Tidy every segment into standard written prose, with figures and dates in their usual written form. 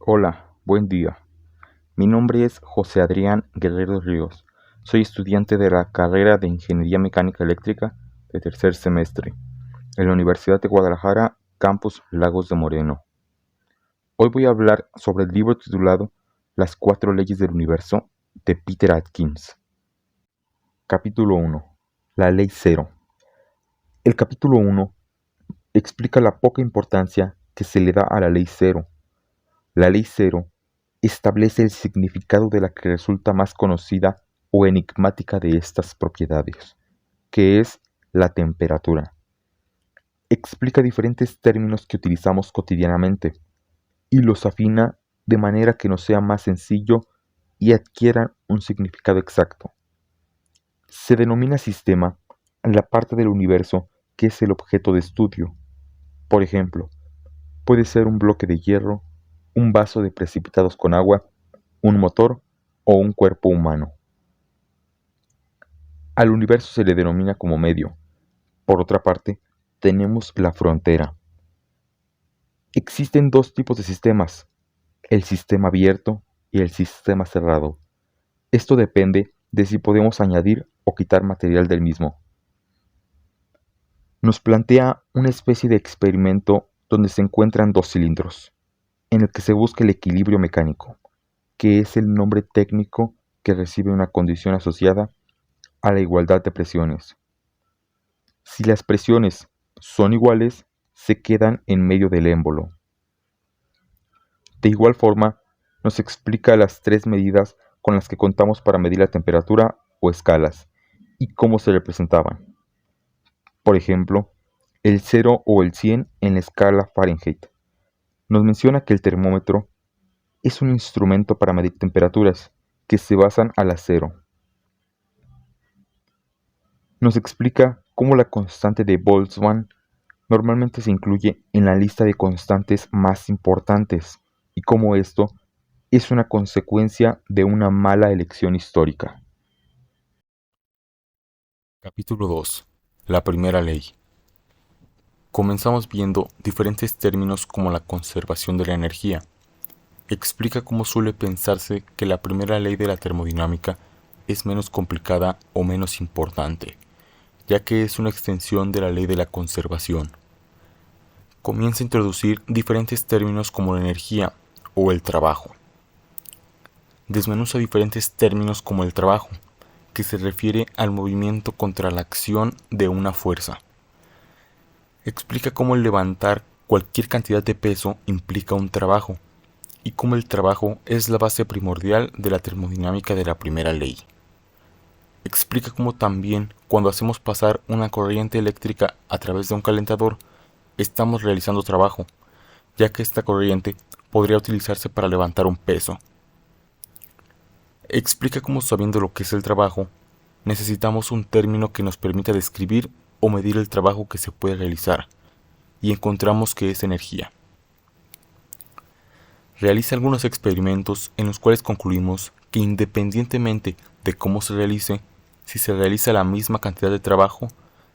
Hola, buen día. Mi nombre es José Adrián Guerrero Ríos. Soy estudiante de la carrera de Ingeniería Mecánica Eléctrica de tercer semestre en la Universidad de Guadalajara, Campus Lagos de Moreno. Hoy voy a hablar sobre el libro titulado Las cuatro leyes del universo de Peter Atkins. Capítulo 1. La ley cero. El capítulo 1 explica la poca importancia que se le da a la ley cero. La ley cero establece el significado de la que resulta más conocida o enigmática de estas propiedades, que es la temperatura. Explica diferentes términos que utilizamos cotidianamente y los afina de manera que nos sea más sencillo y adquieran un significado exacto. Se denomina sistema a la parte del universo que es el objeto de estudio. Por ejemplo, puede ser un bloque de hierro, un vaso de precipitados con agua, un motor o un cuerpo humano. Al universo se le denomina como medio. Por otra parte, tenemos la frontera. Existen dos tipos de sistemas, el sistema abierto y el sistema cerrado. Esto depende de si podemos añadir o quitar material del mismo. Nos plantea una especie de experimento donde se encuentran dos cilindros, en el que se busca el equilibrio mecánico, que es el nombre técnico que recibe una condición asociada a la igualdad de presiones. Si las presiones son iguales, se quedan en medio del émbolo. De igual forma, nos explica las tres medidas con las que contamos para medir la temperatura o escalas y cómo se representaban. Por ejemplo, el 0 o el 100 en la escala Fahrenheit. Nos menciona que el termómetro es un instrumento para medir temperaturas que se basan a la 0. Nos explica cómo la constante de Boltzmann normalmente se incluye en la lista de constantes más importantes y cómo esto es una consecuencia de una mala elección histórica. Capítulo 2. La primera ley. Comenzamos viendo diferentes términos como la conservación de la energía. Explica cómo suele pensarse que la primera ley de la termodinámica es menos complicada o menos importante, ya que es una extensión de la ley de la conservación. Comienza a introducir diferentes términos como la energía o el trabajo. Desmenuza diferentes términos como el trabajo, que se refiere al movimiento contra la acción de una fuerza. Explica cómo el levantar cualquier cantidad de peso implica un trabajo, y cómo el trabajo es la base primordial de la termodinámica de la primera ley. Explica cómo también cuando hacemos pasar una corriente eléctrica a través de un calentador, estamos realizando trabajo, ya que esta corriente podría utilizarse para levantar un peso. Explica cómo, sabiendo lo que es el trabajo, necesitamos un término que nos permita describir o medir el trabajo que se puede realizar, y encontramos que es energía. Realiza algunos experimentos en los cuales concluimos que independientemente de cómo se realice, si se realiza la misma cantidad de trabajo,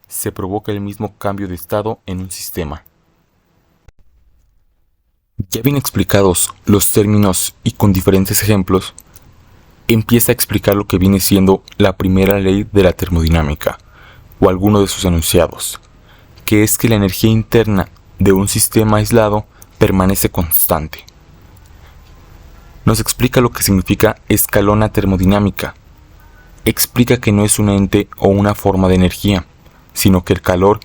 se provoca el mismo cambio de estado en un sistema. Ya bien explicados los términos y con diferentes ejemplos, empieza a explicar lo que viene siendo la primera ley de la termodinámica, o alguno de sus enunciados, que es que la energía interna de un sistema aislado permanece constante. Nos explica lo que significa escalona termodinámica. Explica que no es un ente o una forma de energía, sino que el calor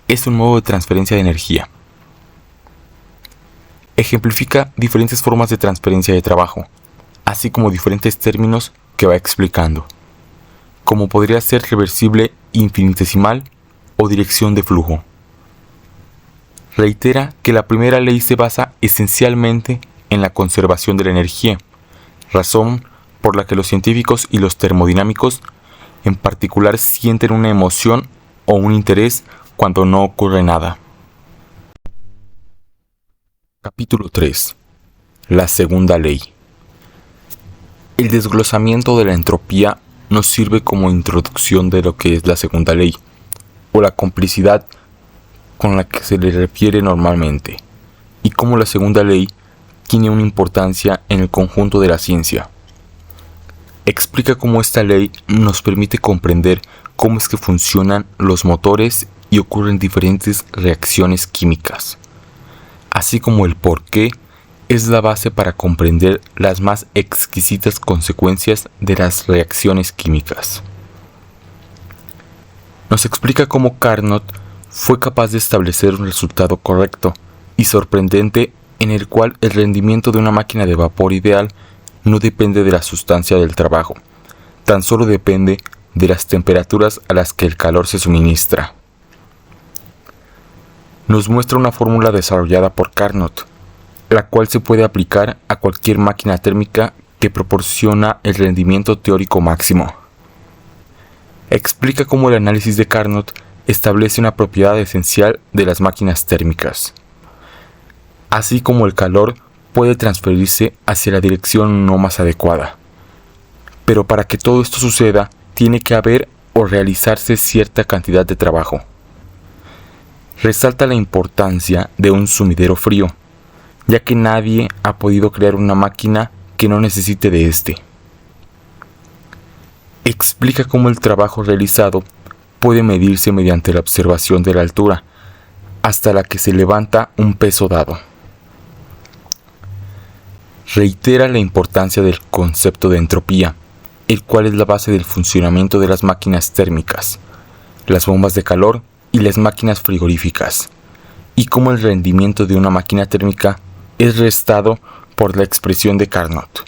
es un modo de transferencia de energía. Ejemplifica diferentes formas de transferencia de trabajo, así como diferentes términos que va explicando, como podría ser reversible infinitesimal o dirección de flujo. Reitera que la primera ley se basa esencialmente en la conservación de la energía, razón por la que los científicos y los termodinámicos en particular sienten una emoción o un interés cuando no ocurre nada. Capítulo 3. La segunda ley. El desglosamiento de la entropía nos sirve como introducción de lo que es la segunda ley, o la complicidad con la que se le refiere normalmente, y cómo la segunda ley tiene una importancia en el conjunto de la ciencia. Explica cómo esta ley nos permite comprender cómo es que funcionan los motores y ocurren diferentes reacciones químicas, así como el por qué es la base para comprender las más exquisitas consecuencias de las reacciones químicas. Nos explica cómo Carnot fue capaz de establecer un resultado correcto y sorprendente en el cual el rendimiento de una máquina de vapor ideal no depende de la sustancia del trabajo, tan solo depende de las temperaturas a las que el calor se suministra. Nos muestra una fórmula desarrollada por Carnot, la cual se puede aplicar a cualquier máquina térmica que proporciona el rendimiento teórico máximo. Explica cómo el análisis de Carnot establece una propiedad esencial de las máquinas térmicas, así como el calor puede transferirse hacia la dirección no más adecuada. Pero para que todo esto suceda, tiene que haber o realizarse cierta cantidad de trabajo. Resalta la importancia de un sumidero frío, ya que nadie ha podido crear una máquina que no necesite de este. Explica cómo el trabajo realizado puede medirse mediante la observación de la altura, hasta la que se levanta un peso dado. Reitera la importancia del concepto de entropía, el cual es la base del funcionamiento de las máquinas térmicas, las bombas de calor y las máquinas frigoríficas, y cómo el rendimiento de una máquina térmica es restado por la expresión de Carnot.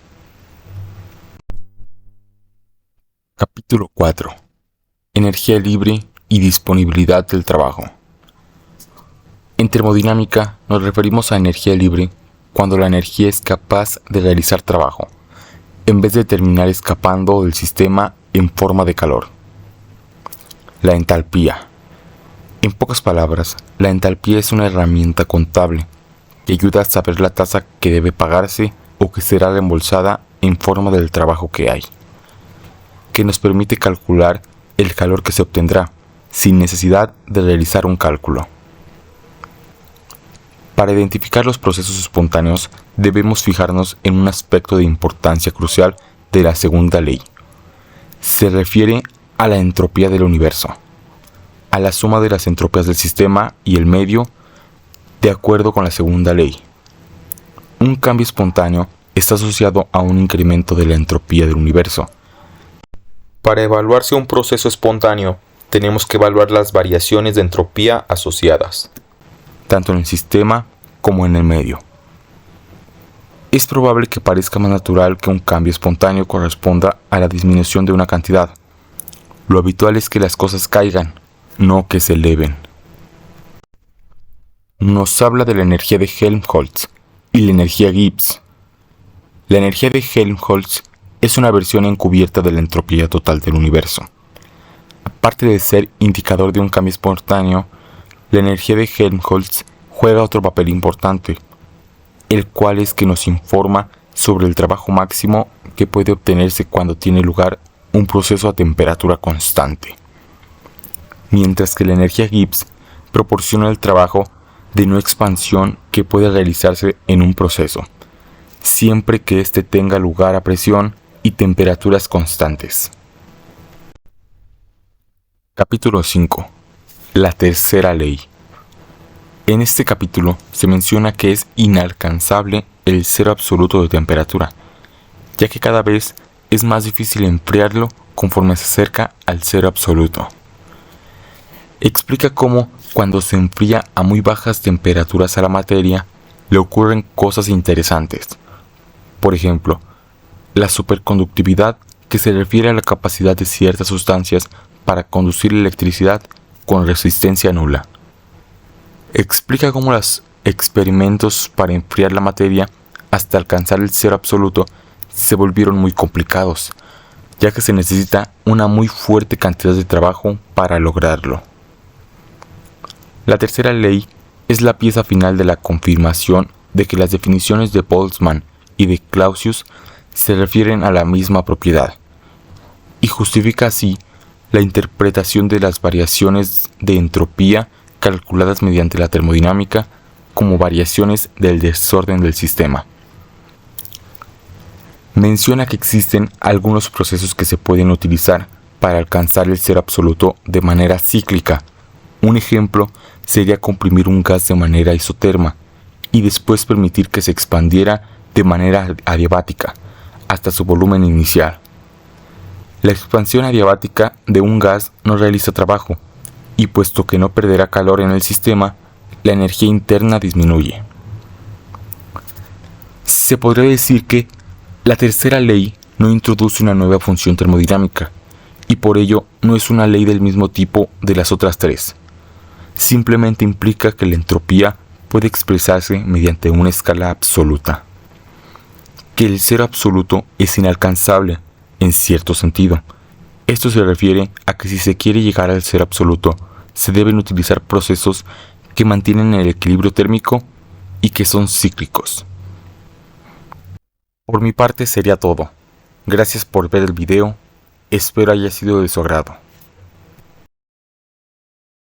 Capítulo 4. Energía libre y disponibilidad del trabajo. En termodinámica nos referimos a energía libre cuando la energía es capaz de realizar trabajo, en vez de terminar escapando del sistema en forma de calor. La entalpía. En pocas palabras, la entalpía es una herramienta contable que ayuda a saber la tasa que debe pagarse o que será reembolsada en forma del trabajo que hay, que nos permite calcular el calor que se obtendrá sin necesidad de realizar un cálculo. Para identificar los procesos espontáneos debemos fijarnos en un aspecto de importancia crucial de la segunda ley. Se refiere a la entropía del universo, a la suma de las entropías del sistema y el medio de acuerdo con la segunda ley. Un cambio espontáneo está asociado a un incremento de la entropía del universo. Para evaluar si un proceso espontáneo, tenemos que evaluar las variaciones de entropía asociadas, tanto en el sistema como en el medio. Es probable que parezca más natural que un cambio espontáneo corresponda a la disminución de una cantidad. Lo habitual es que las cosas caigan, no que se eleven. Nos habla de la energía de Helmholtz y la energía Gibbs. La energía de Helmholtz es una versión encubierta de la entropía total del universo. Aparte de ser indicador de un cambio espontáneo, la energía de Helmholtz juega otro papel importante, el cual es que nos informa sobre el trabajo máximo que puede obtenerse cuando tiene lugar un proceso a temperatura constante, mientras que la energía Gibbs proporciona el trabajo de no expansión que puede realizarse en un proceso, siempre que éste tenga lugar a presión y temperaturas constantes. Capítulo 5. La tercera ley. En este capítulo se menciona que es inalcanzable el cero absoluto de temperatura, ya que cada vez es más difícil enfriarlo conforme se acerca al cero absoluto. Explica cómo, cuando se enfría a muy bajas temperaturas a la materia, le ocurren cosas interesantes. Por ejemplo, la superconductividad, que se refiere a la capacidad de ciertas sustancias para conducir electricidad con resistencia nula. Explica cómo los experimentos para enfriar la materia hasta alcanzar el cero absoluto se volvieron muy complicados, ya que se necesita una muy fuerte cantidad de trabajo para lograrlo. La tercera ley es la pieza final de la confirmación de que las definiciones de Boltzmann y de Clausius se refieren a la misma propiedad, y justifica así la interpretación de las variaciones de entropía calculadas mediante la termodinámica como variaciones del desorden del sistema. Menciona que existen algunos procesos que se pueden utilizar para alcanzar el cero absoluto de manera cíclica. Un ejemplo sería comprimir un gas de manera isoterma y después permitir que se expandiera de manera adiabática hasta su volumen inicial. La expansión adiabática de un gas no realiza trabajo y puesto que no perderá calor en el sistema, la energía interna disminuye. Se podría decir que la tercera ley no introduce una nueva función termodinámica y por ello no es una ley del mismo tipo de las otras tres. Simplemente implica que la entropía puede expresarse mediante una escala absoluta. Que el cero absoluto es inalcanzable en cierto sentido. Esto se refiere a que si se quiere llegar al cero absoluto, se deben utilizar procesos que mantienen el equilibrio térmico y que son cíclicos. Por mi parte sería todo. Gracias por ver el video, espero haya sido de su agrado.